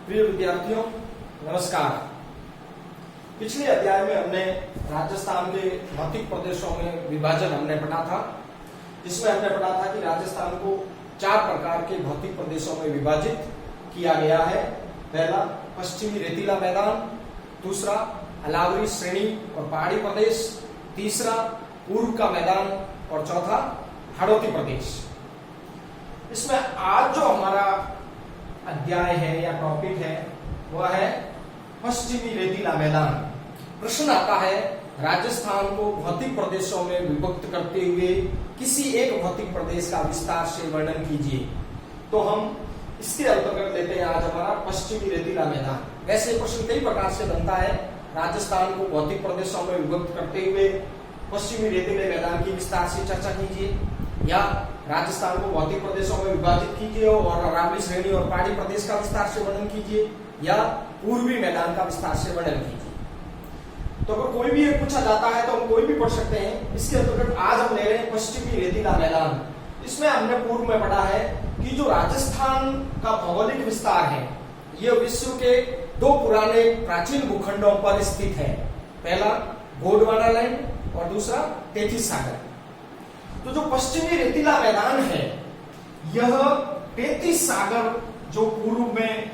प्रिय विद्यार्थियों, नमस्कार। पिछले अध्याय में हमने राजस्थान के भौतिक प्रदेशों में विभाजन हमने पढ़ा था, जिसमें हमने पढ़ा था कि राजस्थान को 4 प्रकार के भौतिक प्रदेशों में विभाजित किया गया है। पहला पश्चिमी रेतीला मैदान, दूसरा अलावरी श्रेणी और पहाड़ी प्रदेश, तीसरा पूर्व का मैदान और चौथा हाड़ौती प्रदेश। इसमें आज जो हमारा अध्याय है या टॉपिक है वह है पश्चिमी रेतीला मैदान। प्रश्न आता है, राजस्थान को भौतिक प्रदेशों में विभक्त करते हुए किसी एक भौतिक प्रदेश का विस्तार से वर्णन कीजिए। तो हम इसके अंतर्गत लेते हैं आज हमारा पश्चिमी रेतीला मैदान। वैसे प्रश्न कई प्रकार से बनता है, राजस्थान को भौतिक प्रदेशों में विभक्त करते हुए पश्चिमी रेतीले मैदान की विस्तार से चर्चा कीजिए, या राजस्थान को भौतिक प्रदेशों में विभाजित कीजिए और अरावली श्रेणी और पहाड़ी प्रदेश का विस्तार से वर्णन कीजिए, या पूर्वी मैदान का विस्तार से वर्णन कीजिए। तो अगर कोई भी एक पूछा जाता है तो हम कोई भी पढ़ सकते हैं। इसके अंतर्गत आज हम ले रहे हैं पश्चिमी रेतीला मैदान। इसमें हमने पूर्व में पढ़ा है कि जो राजस्थान का भौगोलिक विस्तार है यह विश्व के 2 पुराने प्राचीन भूखंडों पर स्थित है। पहला गोंडवाना लैंड और दूसरा तेथिस सागर। तो जो पश्चिमी रेतीला मैदान है यह तेथिस सागर जो पूर्व में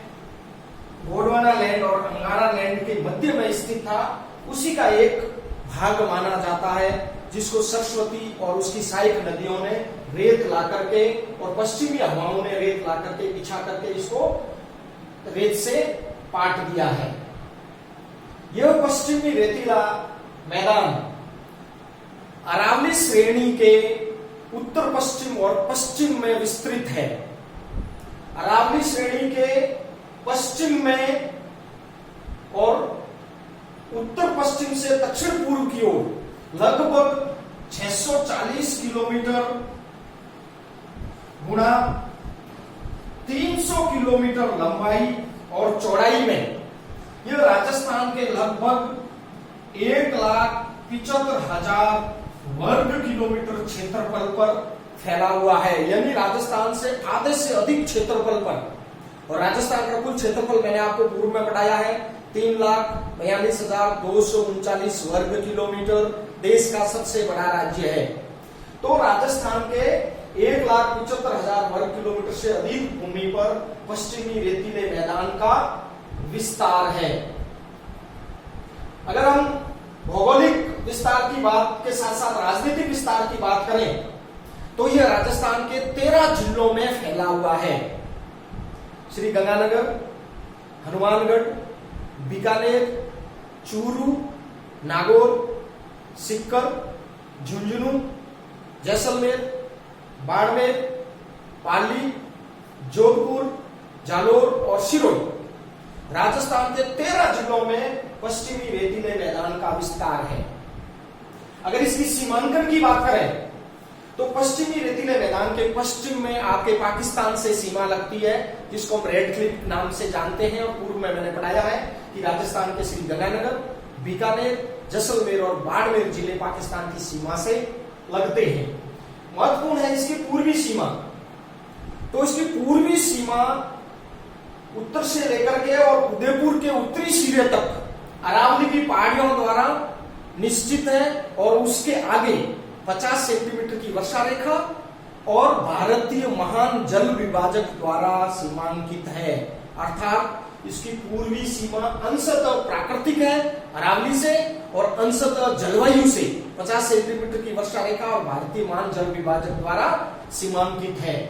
गोंडवाना लैंड और अंगारा लैंड के मध्य में स्थित था उसी का एक भाग माना जाता है, जिसको सरस्वती और उसकी सहायक नदियों ने रेत ला करके और पश्चिमी हवाओं ने रेत ला करके बिछा करके इसको रेत से पाट दिया है। यह पश्चिमी रेतीला मैदान अरावली श्रेणी के उत्तर पश्चिम और पश्चिम में विस्तृत है। अरावली श्रेणी के पश्चिम में और उत्तर पश्चिम से दक्षिण पूर्व की ओर लगभग 640 किलोमीटर गुणा 300 किलोमीटर लंबाई और चौड़ाई में यह राजस्थान के लगभग 1,75,000 वर्ग किलोमीटर क्षेत्रफल पर फैला हुआ है, यानी राजस्थान से आधे से अधिक क्षेत्रफल पर। और राजस्थान का कुल क्षेत्रफल मैंने आपको पूर्व में बताया है 3,42,239 वर्ग किलोमीटर, देश का सबसे बड़ा राज्य है। तो राजस्थान के 1,75,000 वर्ग किलोमीटर से अधिक भूमि पर पश्चिमी रेतीले मैदान का विस्तार है। अगर हम भौगोलिक विस्तार की बात के साथ साथ राजनीतिक विस्तार की बात करें तो यह राजस्थान के 13 जिलों में फैला हुआ है। श्री गंगानगर, हनुमानगढ़, बीकानेर, चूरू, नागौर, सीकर, झुंझुनू, जैसलमेर, बाड़मेर, पाली, जोधपुर, जालोर और सिरोही राजस्थान के 13 जिलों में पश्चिमी रेतीले मैदान का विस्तार है। अगर इसकी सीमांकन की बात करें तो पश्चिमी रेतीले मैदान के पश्चिम में आपके पाकिस्तान से सीमा लगती है, जिसको हम रेड क्लिफ नाम से जानते हैं। और पूर्व में मैंने पढ़ाया है कि राजस्थान के श्री गंगानगर, बीकानेर, जैसलमेर और बाड़मेर जिले पाकिस्तान की सीमा से लगते हैं। महत्वपूर्ण है इसकी पूर्वी सीमा। तो इसकी पूर्वी सीमा उत्तर से लेकर के और उदयपुर के उत्तरी सिरे तक अरावली की पहाड़ियों द्वारा निश्चित है, और उसके आगे 50 सेंटीमीटर की वर्षा रेखा और भारतीय महान जल विभाजक द्वारा सीमांकित है। अर्थात इसकी पूर्वी सीमा अंशतः प्राकृतिक है अरावली से और अंशतः जलवायु से 50 सेंटीमीटर की वर्षा रेखा और भारतीय महान जल विभाजक द्वारा सीमांकित है।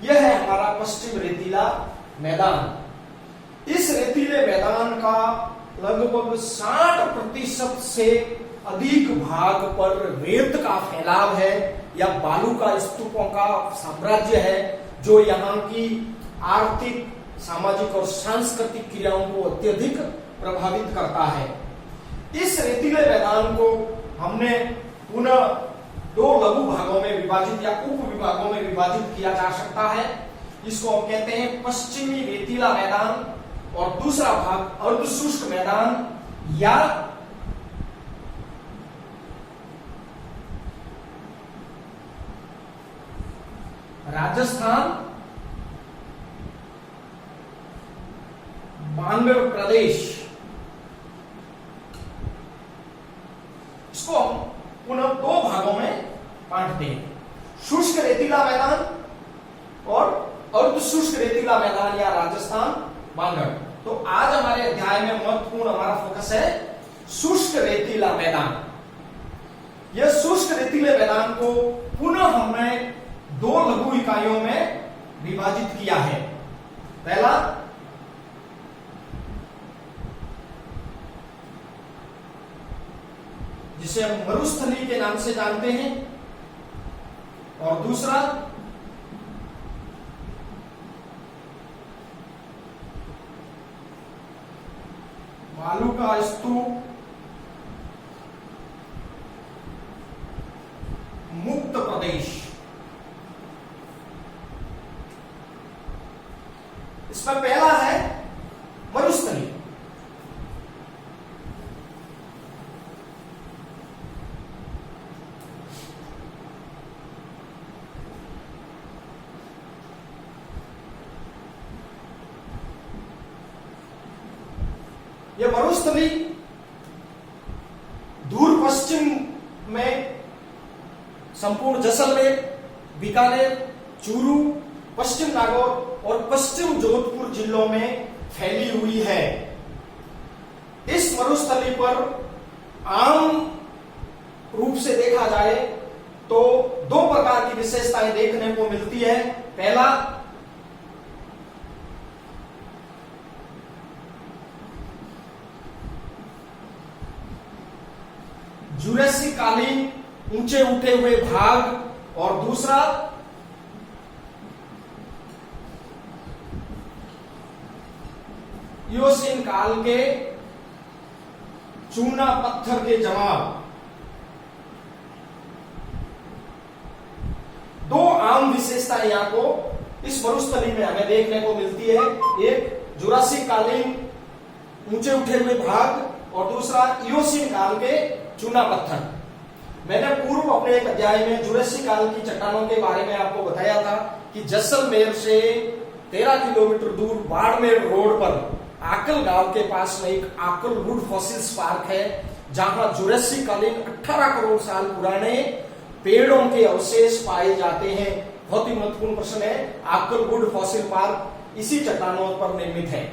यह है हमारा पश्चिम रेतीला मैदान। इस रेतीले मैदान का लगभग 60% से अधिक भाग पर रेत का फैलाव है या बालू का स्तूपों का साम्राज्य है, जो यहाँ की आर्थिक, सामाजिक और सांस्कृतिक क्रियाओं को अत्यधिक प्रभावित करता है। इस रेतीले मैदान को हमने पुनः 2 लघु भागों में विभाजित या उप विभागों में विभाजित किया जा सकता है। इसको हम कहते हैं पश्चिमी रेतीला मैदान और दूसरा भाग अर्धशुष्क मैदान या राजस्थान मानगढ़ प्रदेश, इसको हम पुनः दो भागों में बांटते हैं, शुष्क रेतीला मैदान और अर्ध शुष्क रेतीला मैदान या राजस्थान मानगढ़। तो आज हमारे अध्याय में महत्वपूर्ण हमारा फोकस है शुष्क रेतीला मैदान। यह शुष्क रेतीले मैदान को पुनः हमने दो लघु इकाइयों में विभाजित किया है। पहला जिसे हम मरुस्थली के नाम से जानते हैं और दूसरा बालू का स्तूप मुक्त प्रदेश। इसमें पहला है मरुस्थली। यह मरुस्थली दूर पश्चिम में संपूर्ण जैसलमेर, बीकानेर, चूरू, पश्चिम नागौर और पश्चिम जोधपुर जिलों में फैली हुई है। इस मरुस्थली पर आम रूप से देखा जाए तो दो प्रकार की विशेषताएं देखने को मिलती है। पहला जुरासिक कालीन ऊंचे उठे हुए भाग और दूसरा इयोसीन काल के चूना पत्थर के जमाव। दो आम विशेषताएं यहां को इस मरुस्थली में हमें देखने को मिलती है। एक जुरासिक कालीन ऊंचे उठे हुए भाग और दूसरा इयोसीन काल के चूना पत्थर। मैंने पूर्व अपने एक अध्याय में जुरासिक काल की चट्टानों के बारे में आपको बताया था कि जैसलमेर से 13 किलोमीटर दूर बाड़मेर रोड पर आकल गांव के पास में एक आकल वुड फॉसिल्स पार्क है, जहां जुरासिक कालीन 18 करोड़ साल पुराने पेड़ों के अवशेष पाए जाते हैं। बहुत ही महत्वपूर्ण प्रश्न है। आकल वुड फॉसिल पार्क इसी चट्टानों पर निर्मित है।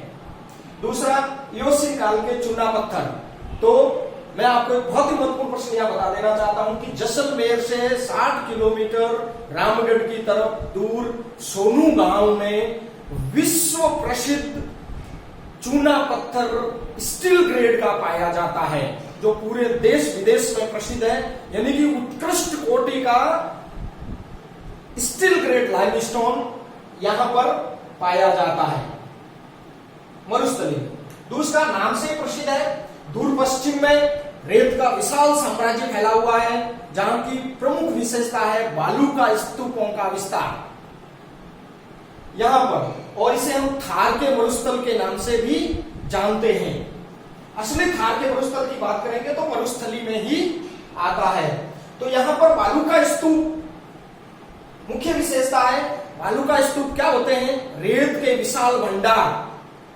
दूसरा इयोसीन काल के चूना पत्थर। तो मैं आपको एक बहुत ही महत्वपूर्ण प्रश्न यहां बता देना चाहता हूं कि जैसलमेर से 60 किलोमीटर रामगढ़ की तरफ दूर सोनू गांव में विश्व प्रसिद्ध चूना पत्थर स्टील ग्रेड का पाया जाता है, जो पूरे देश विदेश में प्रसिद्ध है। यानी कि उत्कृष्ट कोटि का स्टील ग्रेड लाइमस्टोन यहां पर पाया जाता है मरुस्थली। दूसरा नाम से प्रसिद्ध है। दूर पश्चिम में रेत का विशाल साम्राज्य फैला हुआ है, जहां की प्रमुख विशेषता है बालू का स्तूपों का विस्तार यहां पर, और इसे हम थार के मरुस्थल के नाम से भी जानते हैं। असली थार के मरुस्थल की बात करेंगे तो मरुस्थली में ही आता है। तो यहां पर बालू का स्तूप मुख्य विशेषता है। बालू का स्तूप क्या होते हैं? रेत के विशाल भंडार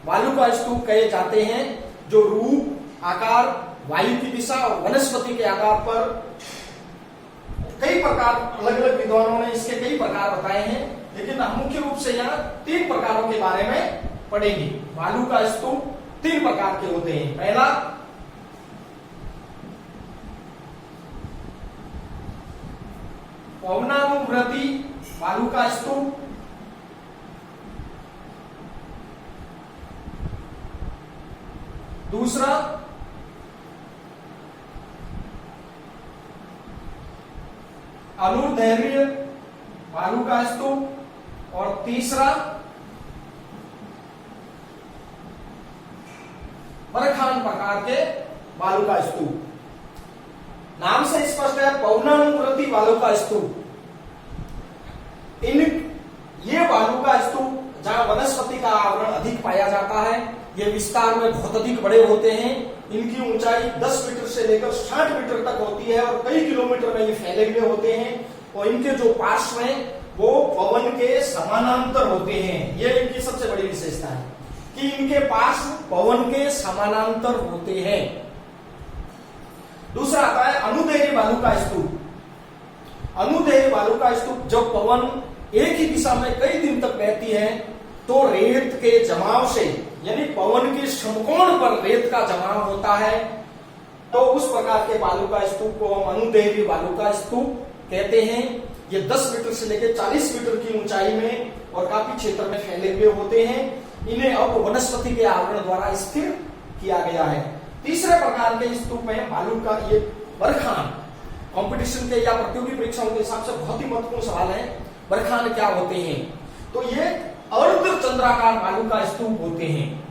बालू का स्तूप कहे जाते हैं, जो रूप, आकार, वायु की दिशा और वनस्पति के आधार पर कई प्रकार, अलग अलग विद्वानों ने इसके कई प्रकार बताए हैं, लेकिन हम मुख्य रूप से यहाँ 3 प्रकारों के बारे में पढ़ेंगे। बालू का स्तूप 3 प्रकार के होते हैं। पहला पवनानुव्रती बालू का स्तूप, दूसरा अनुदैर्घ्य बालू का स्तूप और तीसरा मरखान प्रकार के बालू का स्तूप। नाम से स्पष्ट है, पवनानुव्रती बालू का स्तूप। ये बालू का स्तूप जहां वनस्पति का आवरण अधिक पाया जाता है, ये विस्तार में बहुत अधिक बड़े होते हैं। इनकी ऊंचाई 10 मीटर से लेकर 60 मीटर तक होती है और कई किलोमीटर में ये फैले हुए होते हैं, और इनके जो पार्श्व हैं वो पवन के समानांतर होते हैं। ये इनकी सबसे बड़ी विशेषता है। कि इनके पास पवन के समानांतर होते हैं। दूसरा आता है अनुदैर्घ्य वालुका स्तूप। अनुदैर्घ्य वालुका स्तूप जब पवन एक ही दिशा में कई दिन तक बहती है तो रेत के जमाव से, यानी पवन के समकोण पर रेत का जमाव होता है, तो उस प्रकार के वालुका स्तूप को हम अनुदैर्घ्य वालुका स्तूप कहते हैं। ये 10 मीटर से लेकर 40 मीटर की ऊंचाई में और काफी क्षेत्र में फैले हुए होते हैं। इन्हें अब वनस्पति के आवरण द्वारा स्थिर किया गया है। तीसरे प्रकार के स्तूप में वालुका ये बरखान। कंपटीशन के या प्रतियोगी परीक्षाओं के हिसाब से बहुत ही महत्वपूर्ण सवाल है, बरखान क्या होते हैं? तो ये अर्ध चंद्राकार वालुका स्तूप होते हैं।